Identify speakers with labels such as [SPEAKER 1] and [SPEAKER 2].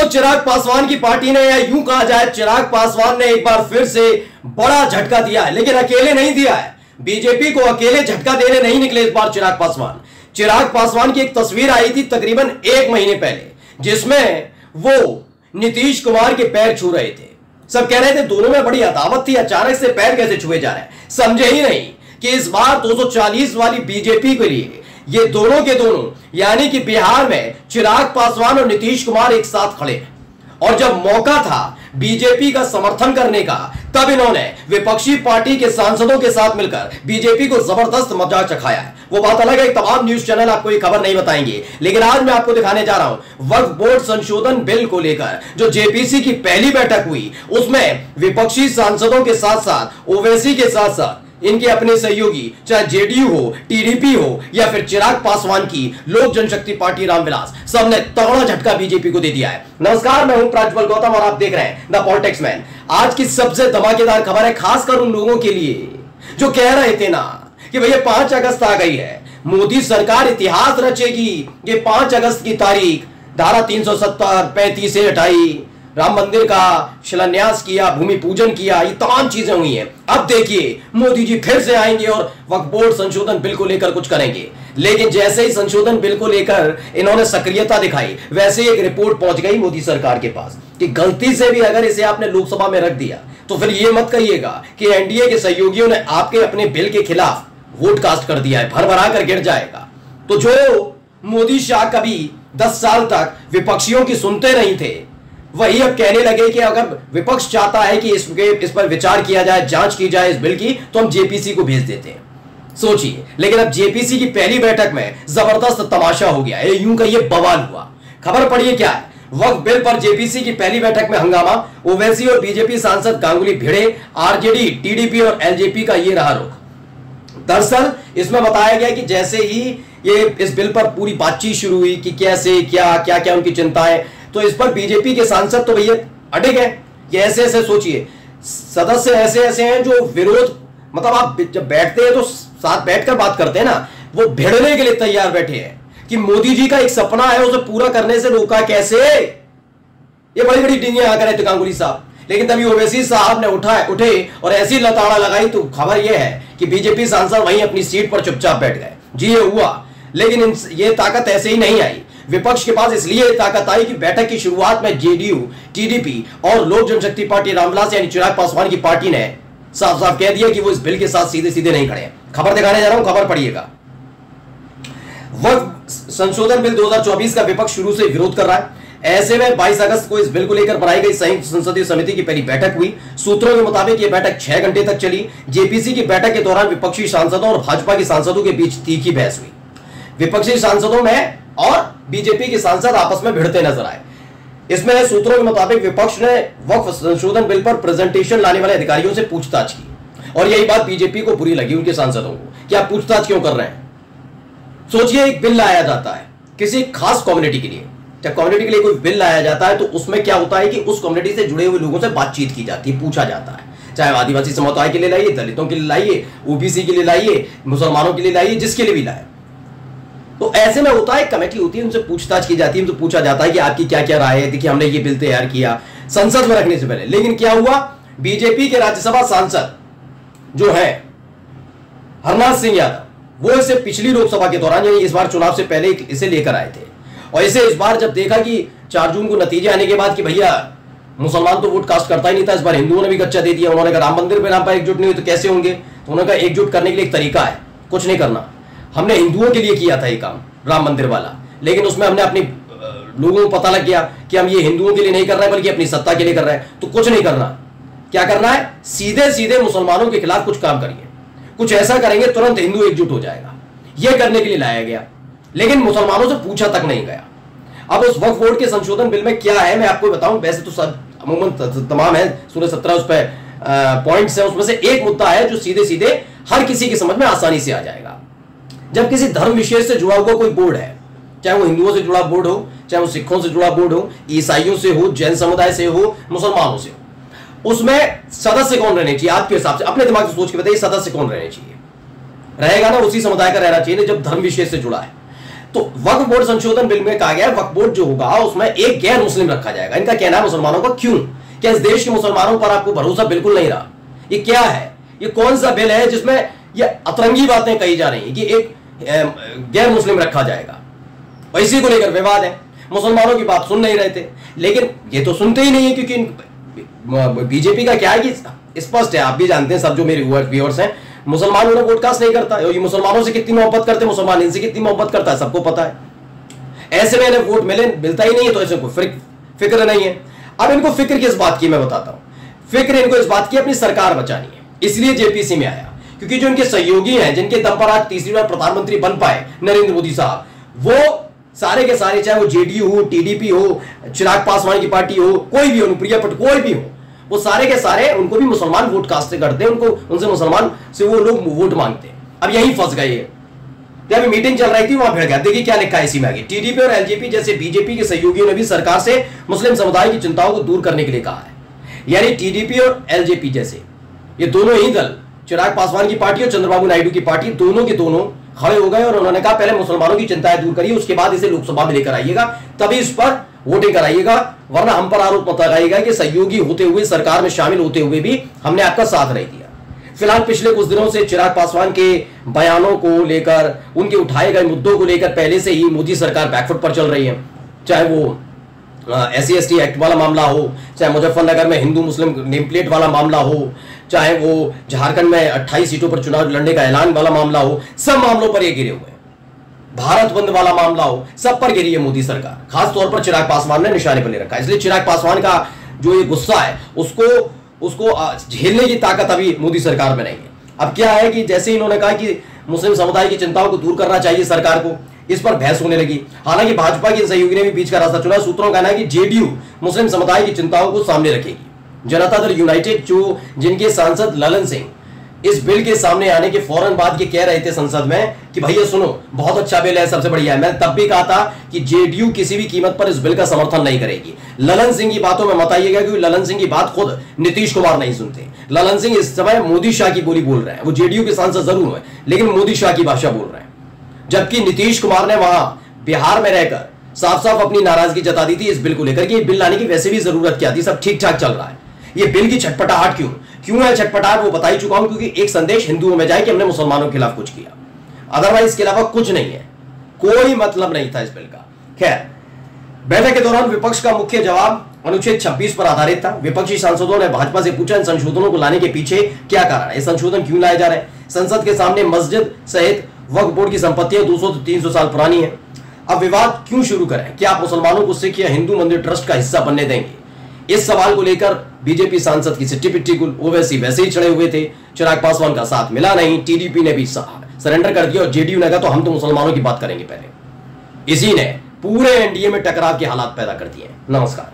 [SPEAKER 1] चिराग पासवान की पार्टी ने, या यूं कहा जाए चिराग पासवान ने एक बार फिर से बड़ा झटका दिया है, लेकिन अकेले नहीं दिया है। बीजेपी को अकेले झटका देने नहीं निकले इस बार चिराग पासवान की एक तस्वीर आई थी तकरीबन 1 महीने पहले, जिसमें वो नीतीश कुमार के पैर छू रहे थे। सब कह रहे थे दोनों में बड़ी अदावत थी, अचानक से पैर कैसे छुए जा रहे हैं। समझे ही नहीं कि इस बार 240 वाली बीजेपी के लिए ये दोनों के दोनों, यानी कि बिहार में चिराग पासवान और नीतीश कुमार एक साथ खड़े हैं। और जब मौका था बीजेपी का समर्थन करने का, तब इन्होंने विपक्षी पार्टी के सांसदों के साथ मिलकर बीजेपी को जबरदस्त मजाक चखाया है। वो बात अलग है, तमाम न्यूज चैनल आपको ये खबर नहीं बताएंगे, लेकिन आज मैं आपको दिखाने जा रहा हूं वक्फ बोर्ड संशोधन बिल को लेकर जो जेपीसी की पहली बैठक हुई, उसमें विपक्षी सांसदों के साथ साथ ओवैसी के साथ साथ इनके अपने सहयोगी, चाहे जेडीयू हो, टीडीपी हो या फिर चिराग पासवान की लोक जनशक्ति पार्टी रामविलास, सबने तगड़ा झटका बीजेपी को दे दिया है। नमस्कार, मैं हूं प्रज्वल गौतम और आप देख रहे हैं द पॉलिटिक्स मैन। आज की सबसे धमाकेदार खबर है खासकर उन लोगों के लिए जो कह रहे थे ना कि भैया 5 अगस्त आ गई है, मोदी सरकार इतिहास रचेगी। ये 5 अगस्त की तारीख, धारा 370, 35 से हटाई, राम मंदिर का शिलान्यास किया, भूमि पूजन किया, ये तमाम चीजें हुई हैं। अब देखिए मोदी जी फिर से आएंगे और वक्फ बोर्ड संशोधन बिल को लेकर कुछ करेंगे। लेकिन जैसे ही संशोधन बिल को लेकर इन्होंने सक्रियता दिखाई, वैसे ही एक रिपोर्ट पहुंच गई मोदी सरकार के पास कि गलती से भी अगर इसे आपने लोकसभा में रख दिया तो फिर यह मत कहिएगा कि एनडीए के सहयोगियों ने आपके अपने बिल के खिलाफ वोट कास्ट कर दिया है, भरभरा कर गिर जाएगा। तो जो मोदी शाह कभी 10 साल तक विपक्षियों की सुनते नहीं थे, वही अब कहने लगे कि अगर विपक्ष चाहता है कि इस पर विचार किया जाए, जांच की जाए इस बिल की, तो हम जेपीसी को भेज देते हैं। सोचिए, लेकिन अब जेपीसी की पहली बैठक में जबरदस्त तमाशा हो गया, यूं का ये बवाल हुआ। खबर पढ़िए क्या है। वक्फ बिल पर जेपीसी की पहली बैठक में हंगामा, ओवैसी और बीजेपी सांसद गांगुली भिड़े, आरजेडी, टीडीपी और एलजेपी का ये रहा रुख। दरअसल इसमें बताया गया कि जैसे ही ये इस बिल पर पूरी बातचीत शुरू हुई कि कैसे क्या क्या क्या उनकी चिंताएं, तो इस पर बीजेपी के सांसद तो भैया अड़े गए। ये ऐसे ऐसे सोचिए, सदस्य ऐसे ऐसे हैं जो विरोध, मतलब आप जब बैठते हैं तो साथ बैठकर बात करते हैं ना, वो भिड़ने के लिए तैयार बैठे हैं कि मोदी जी का एक सपना है उसे पूरा करने से रोका कैसे। ये बड़ी बड़ी डिंगियां आकर रहे गांगुली साहब, लेकिन तभी ओवैसी साहब ने उठे और ऐसी लताड़ा लगाई तो खबर यह है कि बीजेपी सांसद वहीं अपनी सीट पर चुपचाप बैठ गए। जी ये हुआ, लेकिन ये ताकत ऐसे ही नहीं आई। विपक्ष के पास इसलिए ताकत आई कि बैठक की शुरुआत में जेडीयू, टीडीपी और लोक जनशक्ति पार्टी रामविलास यानी चिराग पासवान की पार्टी ने साफ साफ कह दिया कि वो इस बिल के साथ सीधे सीधे नहीं खड़े। खबर दिखाने जा रहा हूं, खबर पढ़िएगा। वक्फ संशोधन बिल 2024 का विपक्ष शुरू से विरोध कर रहा है। ऐसे में 22 अगस्त को इस बिल को लेकर बनाई गई संयुक्त संसदीय समिति की पहली बैठक हुई। सूत्रों के मुताबिक यह बैठक 6 घंटे तक चली। जेपीसी की बैठक के दौरान विपक्षी सांसदों और भाजपा के सांसदों के बीच तीखी बहस हुई। विपक्षी सांसदों में और बीजेपी के सांसद आपस में भिड़ते नजर आए। इसमें सूत्रों के मुताबिक विपक्ष ने वक्फ संशोधन बिल पर प्रेजेंटेशन लाने वाले अधिकारियों से पूछताछ की, और यही बात बीजेपी को बुरी लगी उनके सांसदों को कि आप पूछताछ क्यों कर रहे हैं। सोचिए, एक बिल लाया जाता है किसी खास कम्युनिटी के लिए, जब कम्युनिटी के लिए कोई बिल लाया जाता है तो उसमें क्या होता है कि उस कम्युनिटी से जुड़े हुए लोगों से बातचीत की जाती है, पूछा जाता है, चाहे आदिवासी समुदाय के लिए लाइए, दलितों के लिए लाइए, ओबीसी के लिए लाइए, मुसलमानों के लिए लाइए, जिसके लिए भी लाए। तो ऐसे में होता है, कमेटी होती है, उनसे पूछताछ की जाती है, उनसे पूछा जाता है कि आपकी क्या क्या राय है। देखिए, हमने ये बिल तैयार किया संसद में रखने से पहले, लेकिन क्या हुआ, बीजेपी के राज्यसभा सांसद जो है हरनाथ सिंह यादव, वो इसे पिछली लोकसभा के दौरान यानी इस बार चुनाव से पहले इसे लेकर आए थे, और इसे इस बार जब देखा कि 4 जून को नतीजे आने के बाद कि भैया मुसलमान तो वोट कास्ट करता ही नहीं था, इस बार हिंदुओं ने भी गच्चा दे दिया। उन्होंने कहा राम मंदिर पे नाम पर एकजुट नहीं हुई तो कैसे होंगे, तो उन्होंने कहा एकजुट करने के लिए एक तरीका है, कुछ नहीं करना। हमने हिंदुओं के लिए किया था ये काम, राम मंदिर वाला, लेकिन उसमें हमने अपने लोगों को पता लग गया कि हम ये हिंदुओं के लिए नहीं कर रहे हैं बल्कि अपनी सत्ता के लिए कर रहे हैं। तो कुछ नहीं करना, क्या करना है, सीधे सीधे मुसलमानों के खिलाफ कुछ काम करिए, कुछ ऐसा करेंगे तुरंत हिंदू एकजुट हो जाएगा। यह करने के लिए लाया गया, लेकिन मुसलमानों से पूछा तक नहीं गया। अब उस वक्फ बोर्ड के संशोधन बिल में क्या है मैं आपको बताऊं। वैसे तो सब अमूमन तमाम है, 16-17 उस पर पॉइंट्स है, उसमें से एक मुद्दा है जो सीधे सीधे हर किसी की समझ में आसानी से आ जाएगा। जब किसी धर्म विशेष से जुड़ा हुआ कोई बोर्ड है, चाहे वो हिंदुओं से जुड़ा बोर्ड हो, चाहे वो सिखों से जुड़ा बोर्ड हो, ईसाइयों से हो, जैन समुदाय से हो, मुसलमानों से हो, उसमें सदस्य कौन रहने चाहिए आपके हिसाब से, अपने दिमाग से सोच के बताइए, सदस्य कौन रहने चाहिए, रहेगा ना उसी समुदाय का रहना चाहिए जब धर्म विशेष से जुड़ा है। तो वक्फ बोर्ड संशोधन बिल में कहा गया है वक्फ बोर्ड जो होगा उसमें एक गैर मुस्लिम रखा जाएगा। इनका कहना है मुसलमानों का क्यों, क्या इस देश के मुसलमानों पर आपको भरोसा बिल्कुल नहीं रहा? ये क्या है, ये कौन सा बिल है जिसमें ये अतरंगी बातें कही जा रही है कि एक गैर मुस्लिम रखा जाएगा? और इसी को लेकर विवाद है, मुसलमानों की बात सुन नहीं रहे थे, लेकिन ये तो सुनते ही नहीं है क्योंकि बीजेपी का क्या है कि स्पष्ट है, आप भी जानते हैं, सब जो मेरे व्यूअर्स हैं, मुसलमान उन्हें वोट कास्ट नहीं करता है। ये मुसलमानों से कितनी मोहब्बत करते हैं, मुसलमान इनसे कितनी मोहब्बत करता है सबको पता है। ऐसे में इन्हें वोट मिलता ही नहीं है, तो ऐसे को फिक्र नहीं है। अब इनको फिक्र किस बात की मैं बताता हूं। फिक्र इनको इस बात की अपनी सरकार बचानी है, इसलिए जेपीसी में आया, क्योंकि जो इनके सहयोगी हैं जिनके दम पर आज तीसरी बार प्रधानमंत्री बन पाए नरेंद्र मोदी साहब, वो सारे के सारे, चाहे वो जेडीयू हो, टीडीपी हो, चिराग पासवान की पार्टी हो, कोई भी हो, प्रिया पटेल कोई भी हो, वो सारे के सारे उनको भी मुसलमान वोट कास्ट करते हैं, उनको उनसे मुसलमान से वो लोग वोट मांगते हैं। अब यही फंस गए। अभी मीटिंग चल रही थी, वहां भिड़ गया। देखिए क्या लिखा है इसी में आगे, टीडीपी और एलजेपी जैसे बीजेपी के सहयोगियों ने भी सरकार से मुस्लिम समुदाय की चिंताओं को दूर करने के लिए कहा है। यानी टीडीपी और एलजेपी जैसे ये दोनों ही दल, चिराग पासवान की पार्टी और चंद्रबाबू नायडू की पार्टी, दोनों के दोनों खड़े हो गए और उन्होंने कहा पहले मुसलमानों की चिंताएं दूर करिए, उसके बाद इसे लोकसभा में लेकर आइएगा, तभी इस पर वोटिंग कराइएगा, वरना हम पर आरोप मत लगाइएगा कि सहयोगी होते हुए, सरकार में शामिल होते हुए भी हमने आपका साथ नहीं दिया। फिलहाल पिछले कुछ दिनों से चिराग पासवान के बयानों को लेकर, उनके उठाए गए मुद्दों को लेकर पहले से ही मोदी सरकार बैकफुट पर चल रही है। चाहे वो SC/ST एक्ट वाला मामला हो, चाहे मुजफ्फरनगर में हिंदू मुस्लिम नेम प्लेट वाला मामला हो, चाहे वो झारखंड में 28 सीटों पर चुनाव लड़ने का ऐलान वाला मामला हो, सब मामलों पर ये गिरे हुए हैं। भारत बंद वाला मामला हो, सब पर गिरी है मोदी सरकार। खास तौर पर चिराग पासवान ने निशाने पर ले रखा है। इसलिए चिराग पासवान का जो ये गुस्सा है उसको झेलने की ताकत अभी मोदी सरकार में नहीं है। अब क्या है कि जैसे इन्होंने कहा कि मुस्लिम समुदाय की चिंताओं को दूर करना चाहिए सरकार को, इस पर बहस होने लगी। हालांकि भाजपा के सहयोगी ने भी बीच का रास्ता चुना। सूत्रों का कहना है कि जेडीयू मुस्लिम समुदाय की चिंताओं को सामने रखेगी। जनता दल यूनाइटेड जिनके सांसद ललन सिंह इस बिल के सामने आने के फौरन बाद ये कह रहे थे संसद में कि भैया सुनो, बहुत अच्छा बिल है, सबसे बढ़िया है। मैं तब भी कहा था कि जेडीयू किसी भी कीमत पर इस बिल का समर्थन नहीं करेगी। ललन सिंह की बातों में मत आइएगा, क्योंकि ललन सिंह की बात खुद नीतीश कुमार नहीं सुनते। ललन सिंह इस समय मोदी शाह की बोली बोल रहे हैं। वो जेडीयू के सांसद जरूर हैं, लेकिन मोदी शाह की भाषा बोल रहे हैं। जबकि नीतीश कुमार ने वहां बिहार में रहकर साफ साफ अपनी नाराजगी जता दी थी इस बिल को लेकर कि बिल लाने की वैसे भी जरूरत क्या थी, सब ठीक ठाक चल रहा है। ये बिल की छटपटाहट क्यों है छटपटाहट, वो बता ही चुका हूं, क्योंकि एक संदेश हिंदुओं में जाए कि हमने मुसलमानों के खिलाफ कुछ किया। अदरवाइज इसके अलावा कुछ नहीं है, कोई मतलब नहीं था इस बिल का। खैर, बैठक के दौरान विपक्ष का मुख्य जवाब अनुच्छेद 26 पर आधारित था। विपक्षी सांसदों ने भाजपा से पूछा इन संशोधनों को लाने के पीछे क्या कारण है, ये संशोधन क्यों लाए जा रहे हैं। संसद के सामने मस्जिद सहित वक्फ बोर्ड की संपत्तियां 200 से 300 साल पुरानी है। अब विवाद क्यों शुरू करें, क्या आप मुसलमानों को सिख या हिंदू मंदिर ट्रस्ट का हिस्सा बनने देंगे? इस सवाल को लेकर बीजेपी सांसद की सिट्टी पिट्टी गुल ओवैसी वैसे ही चढ़े हुए थे। चिराग पासवान का साथ मिला नहीं, टीडीपी ने भी सरेंडर कर दिया और जेडीयू ने कहा तो हम तो मुसलमानों की बात करेंगे पहले। इसी ने पूरे एनडीए में टकराव के हालात पैदा कर दिए। नमस्कार।